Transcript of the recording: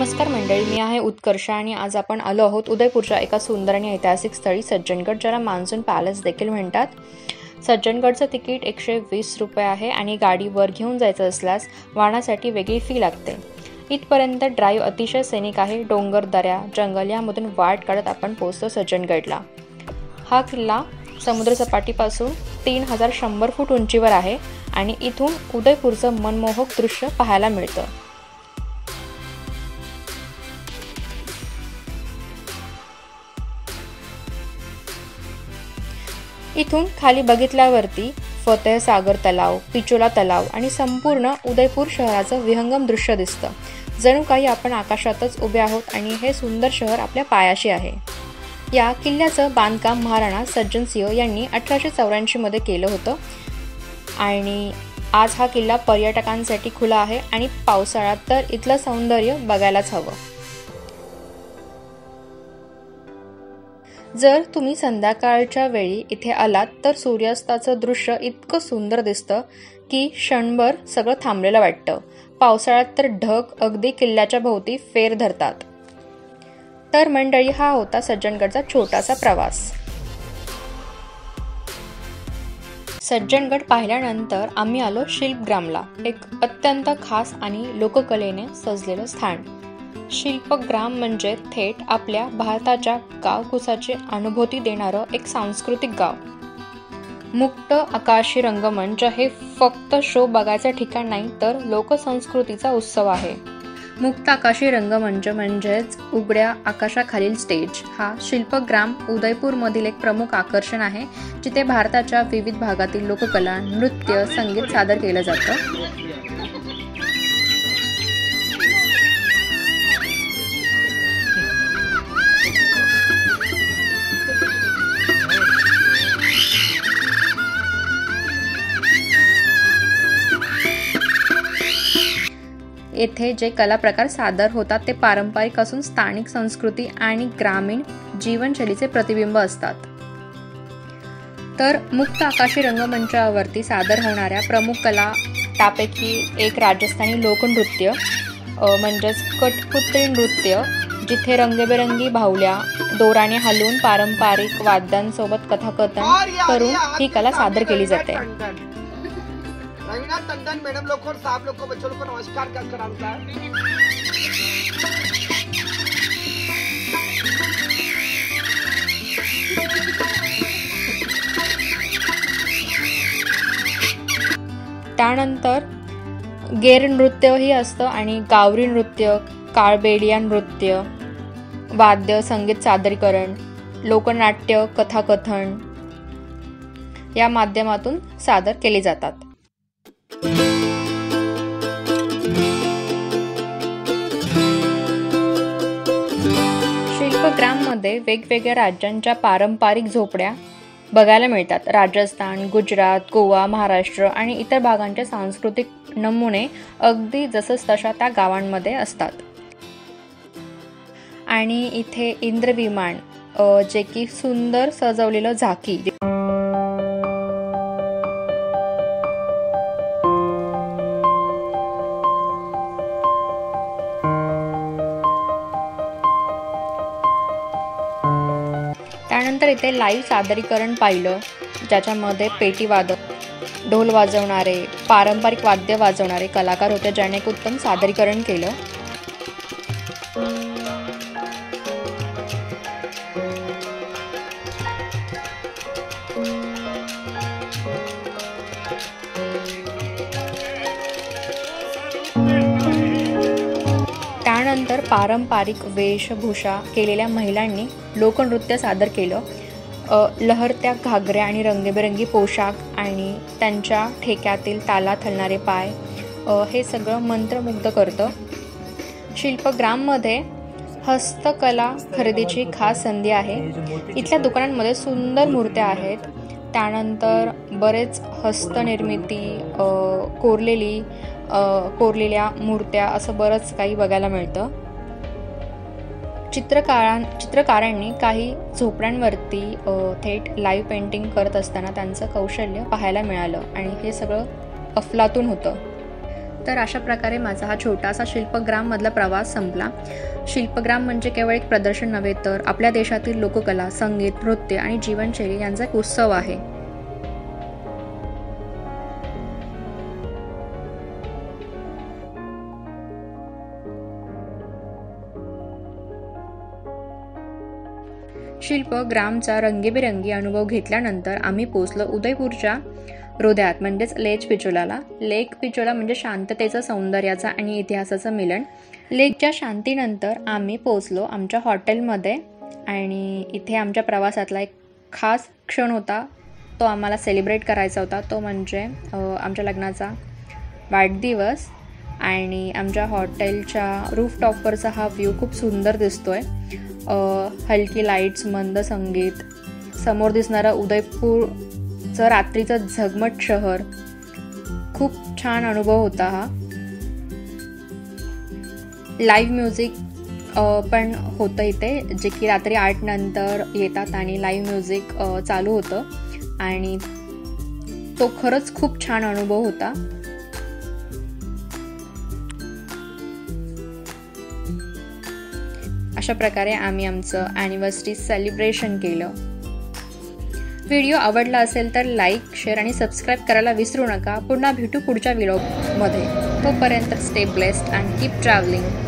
नमस्कार मंडळी, मी आहे उत्कर्ष आणि आज आपण आलो आहोत उदयपूरच्या एका सुंदर आणि ऐतिहासिक स्थळी सज्जनगड, ज्याला मान्सून पॅलेस देखील म्हणतात। सज्जनगडचं तिकीट 120 रुपये आहे आणि गाडी वर घेऊन जायचं असल्यास वाहनासाठी वेगळी फी लागते। इथपर्यंत ड्राईव्ह अतिशय सैनिक आहे। डोंगर, दऱ्या, जंगल यामधून वाट काढत आपण पोहोचतो सज्जनगडला। हा किल्ला समुद्रसपाटीपासून 3100 फूट उंचीवर आहे आणि इथून उदयपूरचं मनमोहक दृश्य पाहायला मिळतं। इथून खाली बघितल्यावरती फतेह सागर तलाव, पिचोला तलाव आणि संपूर्ण उदयपूर शहराचं विहंगम दृश्य दिसतं। जणू काही आपण आकाशातच उभे आहोत आणि हे सुंदर शहर आपल्या पायाशी आहे। या किल्ल्याचं बांधकाम महाराणा सज्जनसिंह यांनी 1884 मध्ये केलं होतं आणि आज हा किल्ला पर्यटकांसाठी खुला आहे आणि पावसाळ्यात तर इथलं सौंदर्य बघायलाच हवं। जर तुम्ही संध्याकाळच्या वेळी इथे आलात तर सूर्यास्ताचं दृश्य इतकं सुंदर दिसतं की क्षणभर सगळं थांबलेलं वाटतं। पावसाळ्यात तर ढग अगदी किल्ल्याच्या भोवती फेर धरतात। तर मंडळी, हा होता सज्जनगडचा छोटासा प्रवास। सज्जनगड पाहिल्यानंतर आम्ही आलो शिल्पग्रामला, एक अत्यंत खास आणि लोककलेने सजलेलं स्थान। शिल्पग्राम म्हणजे थेट आपल्या भारताच्या गावकुसाची अनुभूती देणारं एक सांस्कृतिक गाव। मुक्त आकाशी रंगमंच हे फक्त शो बघायचं ठिकाण नाही तर लोकसंस्कृतीचा उत्सव आहे। मुक्त आकाशी रंगमंच म्हणजेच उघड्या आकाशाखालील स्टेज हा शिल्पग्राम उदयपूरमधील एक प्रमुख आकर्षण आहे, जिथे भारताच्या विविध भागातील लोककला, नृत्य, संगीत सादर केलं जातं। येथे जे कला प्रकार सादर होतात ते पारंपरिक असून स्थानिक संस्कृती आणि ग्रामीण जीवनशैलीचे प्रतिबिंब असतात। तर मुक्त आकाशी रंगमंचावरती सादर होणाऱ्या प्रमुख कला त्यापैकी एक राजस्थानी लोकनृत्य म्हणजेच कठपुतळी नृत्य, जिथे रंगीबेरंगी बाहुल्या दोराने हलवून पारंपरिक वाद्यांसोबत कथाकथन करून ही कला सादर केली जाते। रवीना टंडन मैडम लोग और साहब लोग को, बच्चों लोग को नमस्कार कहकर आता है। त्यानंतर गेर नृत्यही असतं आणि गावरी नृत्य, काळबेडिया नृत्य, वाद्य संगीत सादरीकरण, लोकनाट्य, कथाकथन या माध्यमातून सादर केले जातात। शिल्पग्राममध्ये वेगवेगळ्या राज्यांच्या पारंपरिक झोपड्या बघायला मिळतात। राजस्थान, गुजरात, गोवा, महाराष्ट्र आणि इतर भागांचे सांस्कृतिक नमुने अगदी जसंच तशा त्या गावांमध्ये असतात। आणि इथे इंद्रविमान जे की सुंदर सजवलेलं झाकी, त्यानंतर इथे लाईव्ह सादरीकरण पाहिलं, ज्याच्यामध्ये पेटीवादक, ढोल वाजवणारे, पारंपरिक वाद्य वाजवणारे कलाकार होते, ज्याने एक उत्तम सादरीकरण केलं। त्यानंतर पारंपरिक वेशभूषा केलेल्या महिलांनी लोकनृत्य सादर केलं। लहरत्या घागऱ्या आणि रंगीबेरंगी पोशाख आणि त्यांच्या ठेक्यातील तालात हलणारे पाय हे सगळं मंत्रमुग्ध करतं। शिल्पग्राममध्ये हस्तकला खरेदीची खास संधी आहे। इथल्या दुकानांमध्ये सुंदर मूर्त्या आहेत। त्यानंतर बरेच हस्तनिर्मिती, कोरलेल्या मूर्त्या असं बरंच काही बघायला मिळतं। चित्रकारांनी काही झोपड्यांवरती थेट लाईव्ह पेंटिंग करत असताना त्यांचं कौशल्य पाहायला मिळालं आणि हे सगळं अफलातून होतं। तर अशा प्रकारे माझा हा छोटासा शिल्पग्राममधला प्रवास संपला. शिल्पग्राम म्हणजे केवळ एक प्रदर्शन नव्हे, तर आपल्या देशातील लोककला, संगीत, नृत्य आणि जीवनशैली यांचा एक उत्सव आहे. शिल्पग्रामचा रंगीबेरंगी अनुभव घेतल्यानंतर आम्ही पोचलो उदयपूरच्या हृदयात म्हणजेच लेक पिचोलाला. लेक पिचोला म्हणजे शांततेचं, सौंदर्याचा आणि इतिहासाचं मिलन. लेकच्या शांतीनंतर आम्ही पोचलो आमच्या हॉटेलमध्ये आणि इथे आमच्या प्रवासातला एक खास क्षण होता, तो आम्हाला सेलिब्रेट करायचा होता. तो म्हणजे आमच्या लग्नाचा वाढदिवस. आणि आमच्या हॉटेलच्या रूफटॉपवरचा हा व्ह्यू खूप सुंदर दिसतोय. हलकी लाईट्स, मंद संगीत, समोर दिसणारा उदयपूरचं रात्रीचं झगमट शहर. खूप छान अनुभव होता हा. लाईव्ह म्युझिक पण होतं इथे, जे की रात्री 8 नंतर येतात आणि लाईव्ह म्युझिक चालू होतं आणि तो खरंच खूप छान अनुभव होता. अशा प्रकारे आम्ही आमचं ॲनिव्हर्सरी सेलिब्रेशन केलं. व्हिडिओ आवडला असेल तर लाईक, शेअर आणि सबस्क्राईब करायला विसरू नका. पुन्हा भेटू पुढच्या व्हिडिओमध्ये. तोपर्यंत stay blessed and keep travelling.